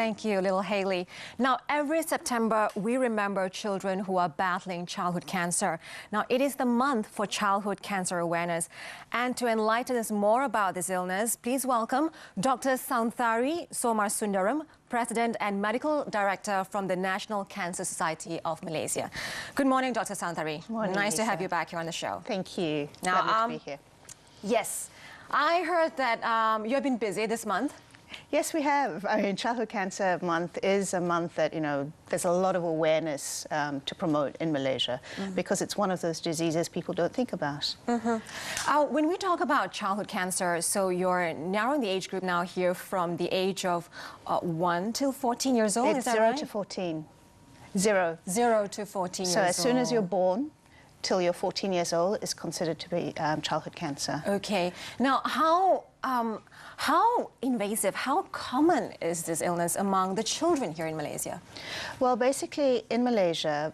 Thank you, little Haley. Now, every September, we remember children who are battling childhood cancer. Now, it is the month for childhood cancer awareness. And to enlighten us more about this illness, please welcome Dr. Sounthari Somarsundaram, President and Medical Director from the National Cancer Society of Malaysia. Good morning, Dr. Sounthari. Morning, nice Lisa. to have you back here on the show. Thank you. Now, lovely to be here. Yes, I heard that you have been busy this month. Yes, we have. I mean, Childhood Cancer Month is a month that, there's a lot of awareness to promote in Malaysia because it's one of those diseases people don't think about. When we talk about childhood cancer, so you're narrowing the age group now here from the age of 1 till 14 years old, is that right? It's 0 to 14. Zero. 0 to 14 years old. So as soon as you're born till you're 14 years old is considered to be childhood cancer. Okay. Now, how invasive, how common is this illness among the children here in Malaysia? Well, basically, in Malaysia,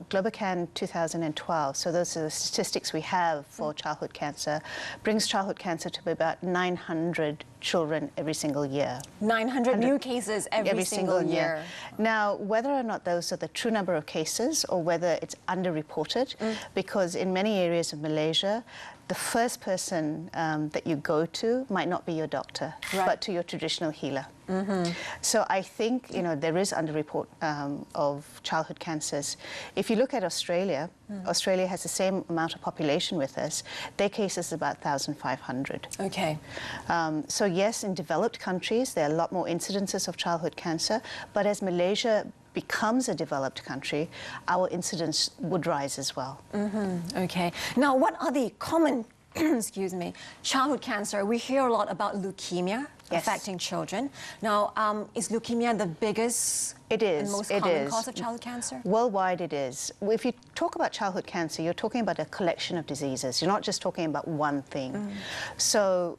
Globocan 2012, so those are the statistics we have for childhood cancer, brings childhood cancer to be about 900 children every single year. 900 new cases every single year. Now, whether or not those are the true number of cases or whether it's underreported, because in many areas of Malaysia, the first person that you go to might not be your doctor, but to your traditional healer. So I think, there is underreport of childhood cancers. If you look at Australia, Australia has the same amount of population with us. Their case is about 1,500. Okay. So yes, in developed countries, there are a lot more incidences of childhood cancer, but as Malaysia becomes a developed country, our incidence would rise as well. Okay. Now, what are the common, excuse me, childhood cancer? We hear a lot about leukemia affecting children. Now, is leukemia the biggest and most common cause of childhood cancer? Worldwide, it is. If you talk about childhood cancer, you're talking about a collection of diseases. You're not just talking about one thing. So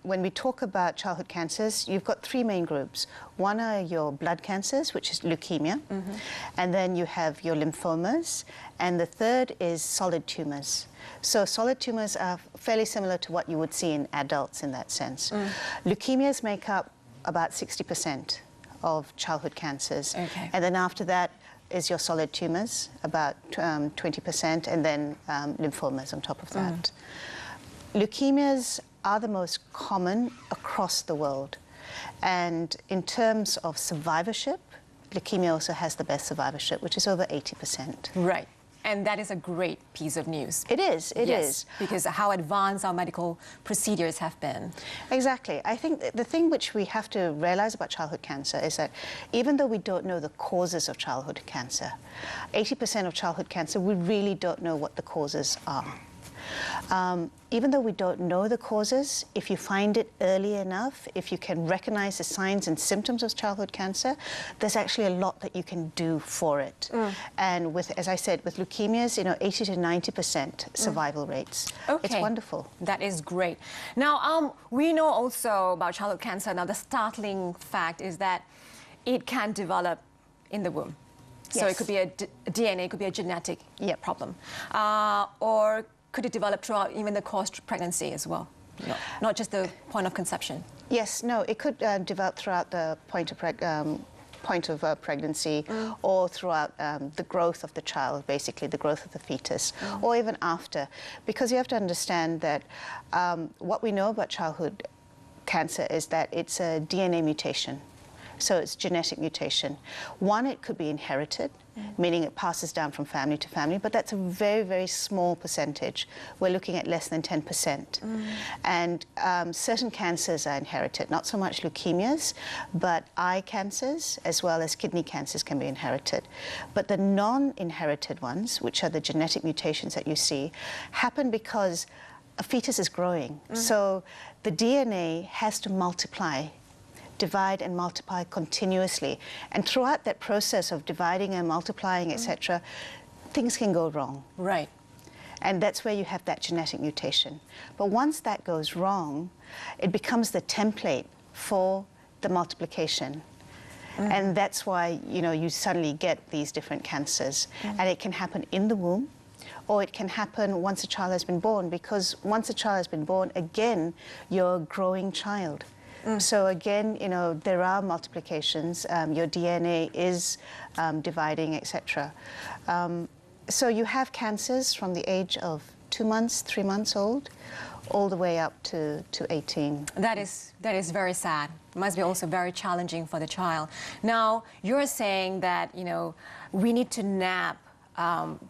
when we talk about childhood cancers, you've got three main groups. One are your blood cancers, which is leukemia, and then you have your lymphomas, and the third is solid tumors. So solid tumors are fairly similar to what you would see in adults in that sense. Leukemias make up about 60% of childhood cancers. And then after that is your solid tumors, about 20%, and then lymphomas on top of that. Leukemias are the most common across the world. And in terms of survivorship, leukemia also has the best survivorship, which is over 80%. Right. And that is a great piece of news. It is, it is. Because how advanced our medical procedures have been. Exactly. I think the thing which we have to realize about childhood cancer is that even though we don't know the causes of childhood cancer, 80% of childhood cancer, we really don't know what the causes are. Even though we don't know the causes, if you find it early enough, if you can recognize the signs and symptoms of childhood cancer, there's actually a lot that you can do for it. And as I said, with leukemias, 80 to 90% survival rates. It's wonderful. That is great. Now, we know also about childhood cancer. Now, the startling fact is that it can develop in the womb. So it could be a DNA, it could be a genetic problem. Or could it develop throughout even the course of pregnancy as well? No, not just the point of conception. Yes, no, it could develop throughout the point of pregnancy or throughout the growth of the child, basically the growth of the fetus, or even after. Because you have to understand that what we know about childhood cancer is that it's a DNA mutation. So it's genetic mutation. One, it could be inherited, meaning it passes down from family to family, but that's a very, very small percentage. We're looking at less than 10%. And certain cancers are inherited, not so much leukemias, but eye cancers as well as kidney cancers can be inherited. But the non-inherited ones, which are the genetic mutations that you see, happen because a fetus is growing. So the DNA has to multiply, divide and multiply continuously. And throughout that process of dividing and multiplying, etc., things can go wrong. Right. And that's where you have that genetic mutation. But once that goes wrong, it becomes the template for the multiplication. And that's why, you suddenly get these different cancers. And it can happen in the womb, or it can happen once a child has been born, because once a child has been born, again, you're a growing child. So again, you know, there are multiplications. Your DNA is dividing, etc. So you have cancers from the age of 2 months, 3 months old, all the way up to 18. That is very sad. It must be also very challenging for the child. Now, you're saying that, you know, we need to nab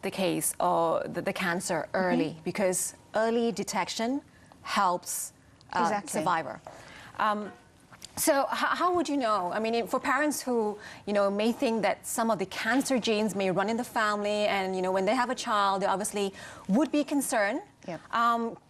the case or the cancer early because early detection helps survivor. So how would you know? I mean, for parents who, you know, may think that some of the cancer genes may run in the family and, you know, when they have a child, they obviously would be concerned. Yep.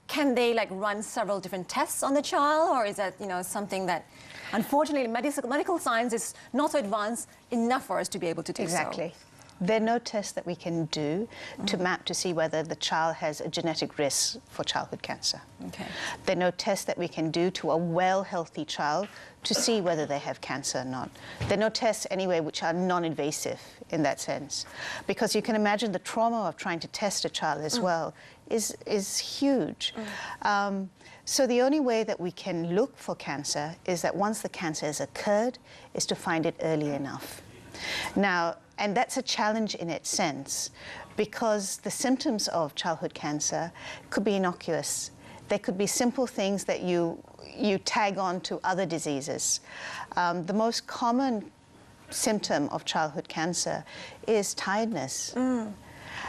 Can they, like, run several different tests on the child? Or is that, you know, something that, unfortunately, medical science is not so advanced enough for us to be able to do Exactly. so? There are no tests that we can do to map to see whether the child has a genetic risk for childhood cancer. Okay. There are no tests that we can do to a well, healthy child to see whether they have cancer or not. There are no tests anyway which are non-invasive in that sense. Because you can imagine the trauma of trying to test a child as well is huge. So the only way that we can look for cancer is that once the cancer has occurred, is to find it early enough. Now, and that's a challenge in its sense, because the symptoms of childhood cancer could be innocuous. They could be simple things that you tag on to other diseases. The most common symptom of childhood cancer is tiredness.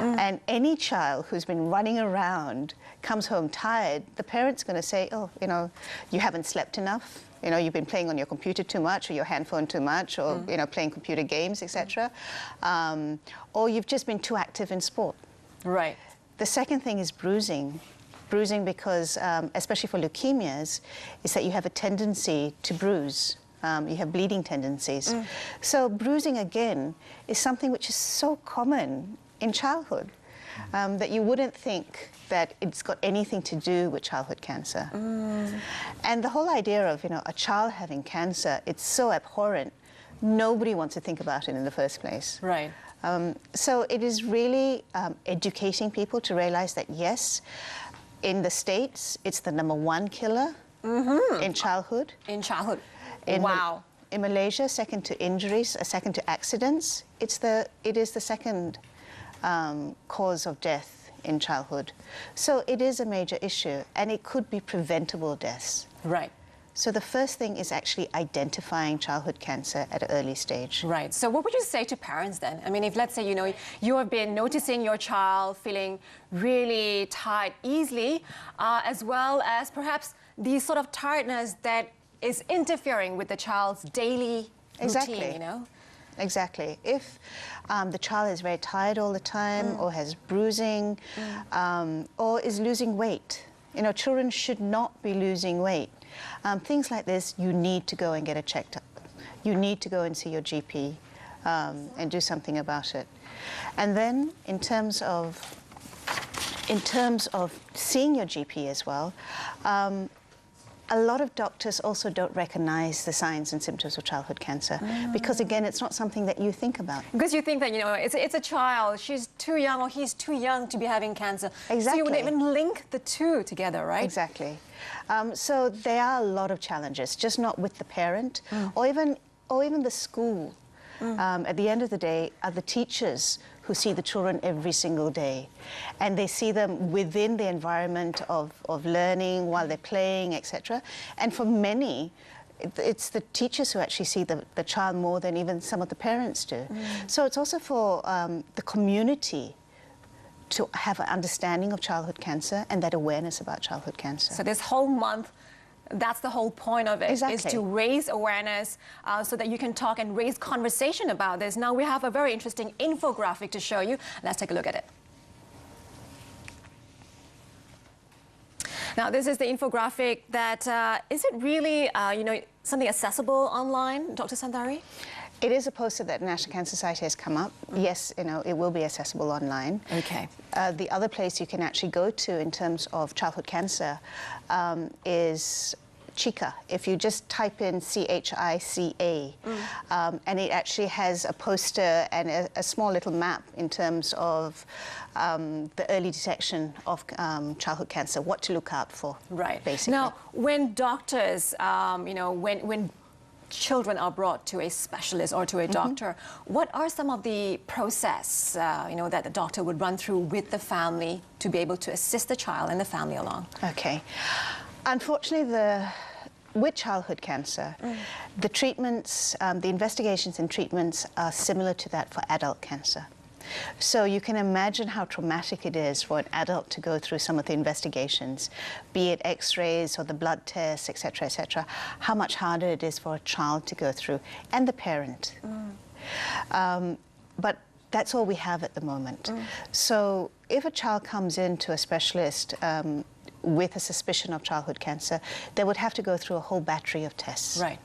And any child who's been running around, comes home tired, the parent's going to say, oh, you know, you haven't slept enough. You know, you've been playing on your computer too much, or your handphone too much, or, you know, playing computer games, etc. Or you've just been too active in sport. Right. The second thing is bruising. Bruising because, especially for leukemias, is that you have a tendency to bruise. You have bleeding tendencies. So bruising, again, is something which is so common in childhood that you wouldn't think that it's got anything to do with childhood cancer. And the whole idea of, you know, a child having cancer, it's so abhorrent, nobody wants to think about it in the first place. Right. So it is really educating people to realize that, yes, in the States, it's the #1 killer in childhood. In childhood. Wow. In Malaysia, second to injuries, second to accidents, it is the second cause of death in childhood. So it is a major issue, and it could be preventable deaths. Right. So the first thing is actually identifying childhood cancer at an early stage. Right. So what would you say to parents then? I mean, if, let's say, you know, you have been noticing your child feeling really tired easily, as well as perhaps the sort of tiredness that is interfering with the child's daily routine, you know? Exactly. If the child is very tired all the time, or has bruising, or is losing weight. You know, children should not be losing weight. Things like this, you need to go and get it checked up. You need to go and see your GP and do something about it. And then, in terms of seeing your GP as well, a lot of doctors also don't recognize the signs and symptoms of childhood cancer because, again, it's not something that you think about. Because you think that, you know, it's a child, she's too young or he's too young to be having cancer. Exactly. So you wouldn't even link the two together, right? Exactly. So there are a lot of challenges, just not with the parent or even the school. At the end of the day, are the teachers who see the children every single day. And they see them within the environment of learning while they're playing, etc. And for many, it's the teachers who actually see the child more than even some of the parents do. So it's also for the community to have an understanding of childhood cancer and that awareness about childhood cancer. So this whole month, that's the whole point of it, Exactly. is to raise awareness so that you can talk and raise conversation about this. Now we have a very interesting infographic to show you. Let's take a look at it. Now this is the infographic that, is it really, you know, something accessible online, Dr. Sandari? It is a poster that National Cancer Society has come up. Yes, you know, it will be accessible online. Okay. The other place you can actually go to in terms of childhood cancer is Chica, if you just type in CHICA, and it actually has a poster and a small little map in terms of the early detection of childhood cancer, what to look out for. Right. Basically. Now, when doctors, you know, when children are brought to a specialist or to a doctor, what are some of the process, you know, that the doctor would run through with the family to be able to assist the child and the family along? Okay. Unfortunately, with childhood cancer, the treatments, the investigations and treatments are similar to that for adult cancer. So you can imagine how traumatic it is for an adult to go through some of the investigations, be it x-rays or the blood tests, etc., how much harder it is for a child to go through, and the parent. But that's all we have at the moment. So if a child comes in to a specialist with a suspicion of childhood cancer, they would have to go through a whole battery of tests. Right.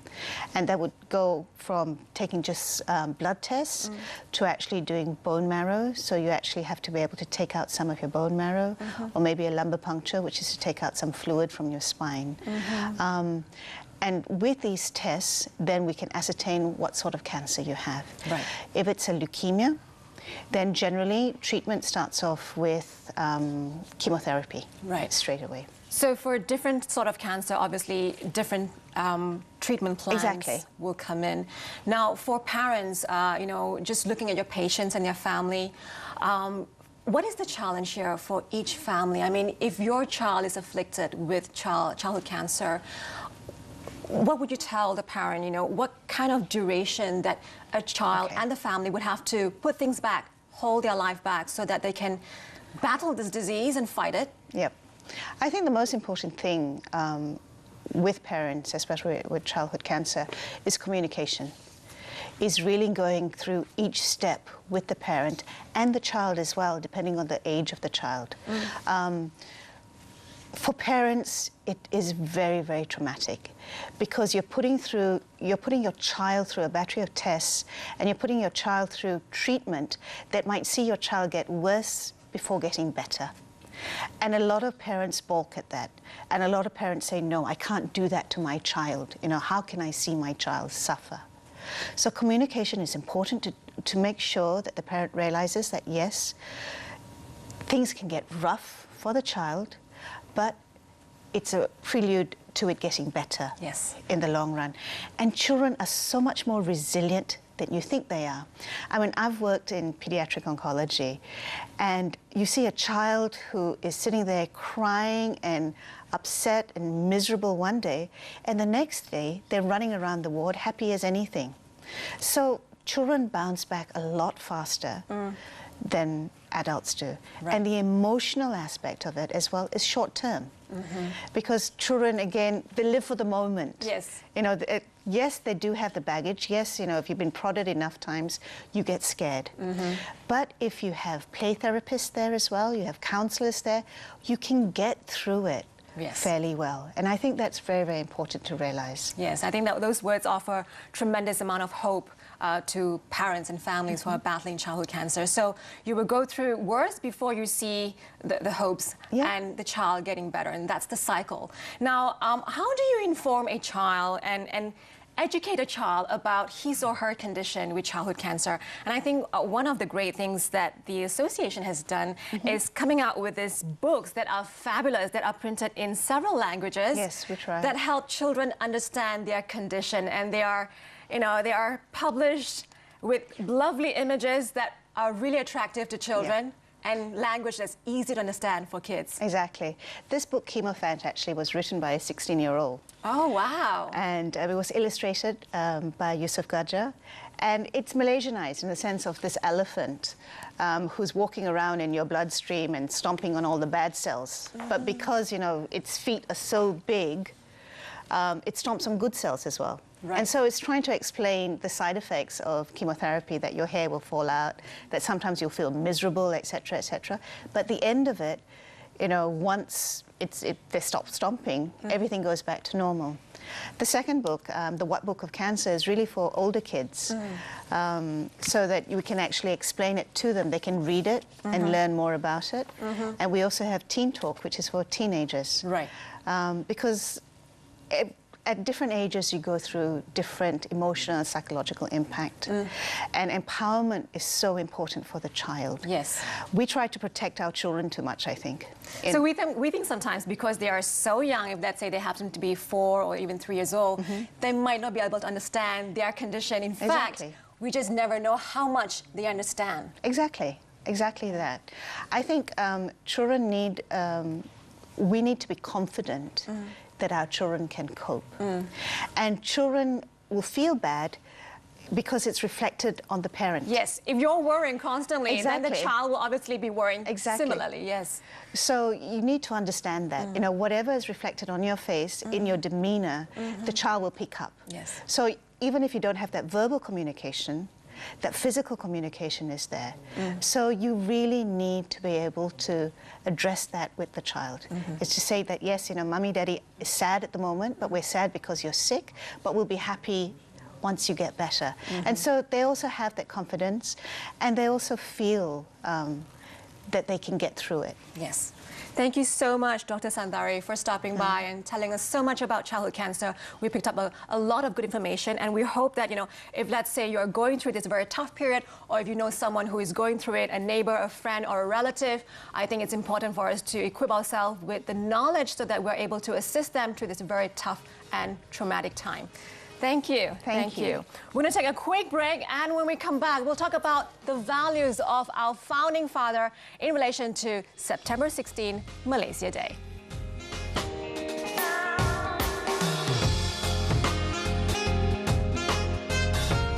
And that would go from taking just blood tests to actually doing bone marrow. So you actually have to be able to take out some of your bone marrow, or maybe a lumbar puncture, which is to take out some fluid from your spine. And with these tests, then we can ascertain what sort of cancer you have. Right. If it's a leukemia, then generally treatment starts off with chemotherapy straight away. So for different sort of cancer, obviously different treatment plans will come in. Now, for parents, you know, just looking at your patients and their family, what is the challenge here for each family? I mean, if your child is afflicted with childhood cancer, what would you tell the parent, you know, what kind of duration that a child and the family would have to put things back, hold their life back so that they can battle this disease and fight it? Yep. I think the most important thing with parents, especially with childhood cancer, is communication. Is really going through each step with the parent and the child as well, depending on the age of the child. For parents, it is very, very traumatic because you're putting your child through a battery of tests, and you're putting your child through treatment that might see your child get worse before getting better. And a lot of parents balk at that. And a lot of parents say, no, I can't do that to my child. You know, how can I see my child suffer? So communication is important to make sure that the parent realizes that, yes, things can get rough for the child, but it's a prelude to it getting better in the long run. And children are so much more resilient than you think they are. I mean, I've worked in pediatric oncology, and you see a child who is sitting there crying and upset and miserable one day, and the next day they're running around the ward happy as anything. So children bounce back a lot faster than adults do. And the emotional aspect of it as well is short term. Because children, again, they live for the moment. You know, yes, they do have the baggage. Yes, you know, if you've been prodded enough times, you get scared. But if you have play therapists there as well, you have counselors there, you can get through it fairly well. And I think that's very, very important to realize. Yes, I think that those words offer tremendous amount of hope to parents and families who are battling childhood cancer. So you will go through worse before you see the hopes and the child getting better, and that's the cycle. Now, how do you inform a child and educate a child about his or her condition with childhood cancer? And I think one of the great things that the association has done is coming out with these books that are fabulous, that are printed in several languages. Yes, we try. That help children understand their condition, and they are, you know, they are published with lovely images that are really attractive to children. And language that's easy to understand for kids. Exactly. This book, Chemofant, actually was written by a 16-year-old. Oh, wow. And it was illustrated by Yusuf Gadja. And it's Malaysianized in the sense of this elephant who's walking around in your bloodstream and stomping on all the bad cells. But because, you know, its feet are so big, it stomps on good cells as well. And so it's trying to explain the side effects of chemotherapy, that your hair will fall out, that sometimes you'll feel miserable, etc., etc. But the end of it, you know, once they stop stomping, everything goes back to normal. The second book, the What Book of Cancer, is really for older kids, so that we can actually explain it to them. They can read it and learn more about it. And we also have Teen Talk, which is for teenagers. Because at different ages, you go through different emotional and psychological impact. And empowerment is so important for the child. Yes. We try to protect our children too much, I think. So we think sometimes because they are so young, if let's say they happen to be 4 or even 3 years old, they might not be able to understand their condition. In fact, we just never know how much they understand. Exactly. Exactly that. I think children need, we need to be confident that our children can cope. And children will feel bad because it's reflected on the parent. Yes, if you're worrying constantly, then the child will obviously be worrying similarly, yes. So you need to understand that, you know, whatever is reflected on your face, in your demeanor, the child will pick up. Yes. So even if you don't have that verbal communication, that physical communication is there. So you really need to be able to address that with the child. It's to say that, yes, you know, Mummy, Daddy is sad at the moment, but we're sad because you're sick, but we'll be happy once you get better. And so they also have that confidence, and they also feel that they can get through it. Yes. Thank you so much, Dr. Sandari, for stopping by and telling us so much about childhood cancer. We picked up a lot of good information, and we hope that, you know, if let's say you're going through this very tough period, or if you know someone who is going through it, a neighbor, a friend, or a relative, I think it's important for us to equip ourselves with the knowledge so that we're able to assist them through this very tough and traumatic time. Thank you. Thank you. We're going to take a quick break, and when we come back, we'll talk about the values of our founding father in relation to September 16, Malaysia Day.